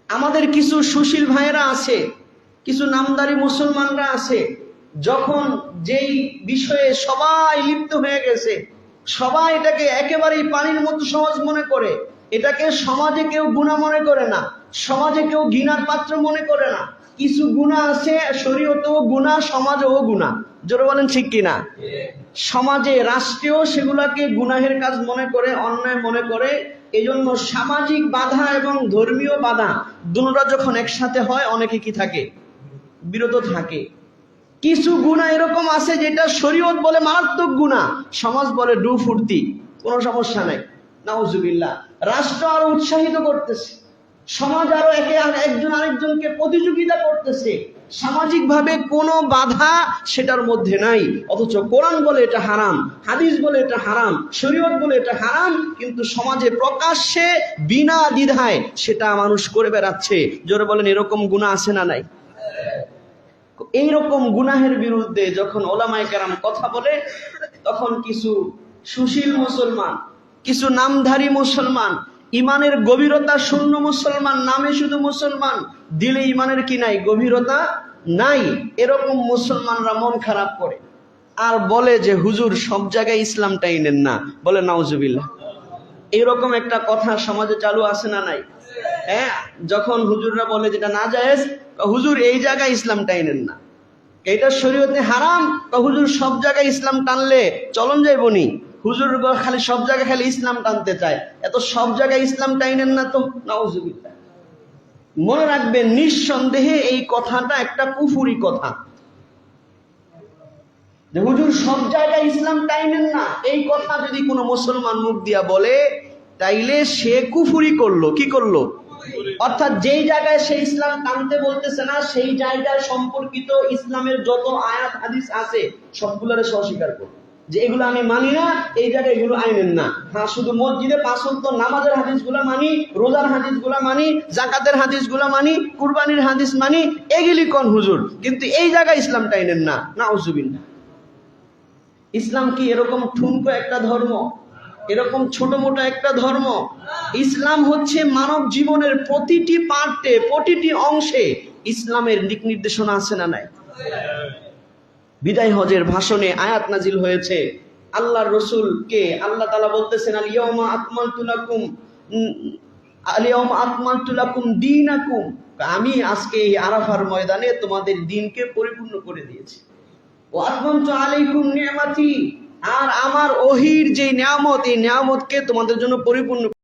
আমাদের কিছু সুশীল ভাইয়েরা আছে, কিছু নামদারি মুসলমানরা আছে, যখন যেই বিষয়ে সবাই লিপ্ত হয়ে গেছে, সবাই এটাকে একেবারেই পানির মতো সহজ মনে করে, এটাকে সমাজে কেউ গুনাহ মনে করে না, সমাজে কেউ ঘৃণার পাত্র মনে করে না। কিছু গুনাহ আছে, শরীয়তেও গুনাহ, সমাজেও গুনাহ। জোরে বলেন ঠিক কিনা? সমাজে, রাষ্ট্রেও সেগুলাকে গুনাহের কাজ মনে করে, অন্যায় মনে করে। এজন্য সামাজিক বাধা এবং ধর্মীয় বাধা দুটোটা যখন একসাথে হয়, অনেকে কি থাকে? বিরত থাকে। কিছু গুনাহ এরকম আছে যেটা শরীয়ত বলে মারাত্মক গুনাহ, সমাজ বলে ডু ফুর্তি, কোনো সমস্যা নাই। নাউজুবিল্লাহ। রাষ্ট্র আরো উৎসাহিত করতেছে, সমাজ আরো একজন আরেকজনকে প্রতিযোগিতা করতেছে, সামাজিক ভাবে কোনো বাধা সেটার মধ্যে নাই। অথচ কোরআন বলে এটা হারাম, হাদিস বলে এটা হারাম, শরীয়ত বলে এটা হারাম, কিন্তু সমাজে প্রকাশ্যে বিনা দ্বিধায় সেটা মানুষ করে বেড়াচ্ছে। জোরে বলেন এরকম গুনাহ আছে না নাই? এইরকম গুনাহের বিরুদ্ধে যখন ওলামায়ে কেরাম কথা বলে, তখন কিছু সুশীল মুসলমান, কিছু নামধারী মুসলমান, ইমানের গভীরতা শূন্য মুসলমান, নামে শুধু মুসলমান, দিলে ইমানের কি নাই? গভীরতা নাই। এরকম মুসলমানরা মন খারাপ করে আর বলে যে হুজুর সব জায়গায় ইসলামটা এনেন না। বলে নাউজুবিল্লাহ। এরকম একটা কথা সমাজে চালু আছে না নাই? হ্যাঁ, যখন হুজুররা বলে যেটা না জায়েজ, হুজুর এই জায়গায় ইসলামটা এনেন না, এটা শরীয়তে হারাম, হুজুর সব জায়গায় ইসলাম টানলে চলন যাইবনি। হুজুর খালি সব জায়গায় খালি ইসলাম টানতে চায়, এত সব জায়গায় ইসলাম টাইনেন না তো। নাউজুবিল্লাহ। মনে রাখবেন, নিঃসন্দেহে এই কথাটা একটা কুফুরি কথা। যে হুজুর সব জায়গায় ইসলাম টাইনেন না, এই কথা যদি কোনো মুসলমান মুখ দিয়া বলে, তাইলে সে কুফুরি করলো। কি করলো? অর্থাৎ যেই জায়গায় সে ইসলাম টানতে বলতেছে না, সেই জায়গায় সম্পর্কিত ইসলামের যত আয়াত হাদিস আছে সবগুলোরে সে অস্বীকার করবে, যে এগুলো আমি মানি না, এই জায়গায় এগুলো আইনেন না। হ্যাঁ, শুধু মসজিদে 5 ওয়াক্ত নামাজের হাদিসগুলো মানি, রোজার হাদিসগুলো মানি, জাকাতের হাদিসগুলো মানি, কুরবানির হাদিস মানি, এগুলি কোন হুজুর, কিন্তু এই জায়গায় ইসলাম টাইনেন না। নাউজুবিল্লাহ। ইসলাম কি এরকম ঠুনকো একটা ধর্ম? এরকম ছোট মোটো একটা ধর্ম? ইসলাম হচ্ছে মানব জীবনের প্রতিটি পার্টে, প্রতিটি অংশে ইসলামের দিক নির্দেশনা আছে না নাই? বিদায় হজের ভাষণে আয়াত নাজিল হয়েছে, আল্লাহর রাসূলকে আল্লাহ তাআলা বলতেছেন, আল-ইয়াওমা আকমালতু লাকুম দীনাকুম, আমি আজকে এই আরাফার ময়দানে তোমাদের দ্বীনকে পরিপূর্ণ করে দিয়েছি। ওয়া আতমামতু আলাইকুম নি'মাতি, আর আমার ওহীর যে নিয়ামত, এই নিয়ামতকে তোমাদের জন্য পরিপূর্ণ